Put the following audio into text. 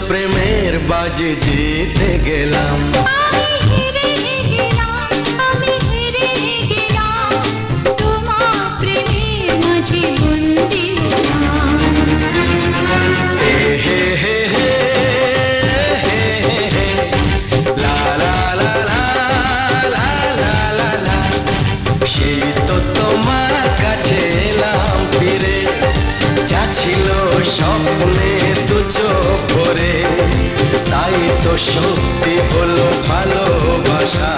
প্রেমের বাজি জিতে গেলাম। আমি হেরে গেলাম, আমি হেরে গেলাম, তোমার প্রেমের মাঝে বন্দি হলাম। হে হে হে হে হে হে হে, লা লা লা লা লা লা লা লা। সেই তো তোমার কাছে এলাম ফিরে, যা ছিল স্বপ্নে দু চোখ ভরে, তাই তো সত্যি হলো ভালোবাসা।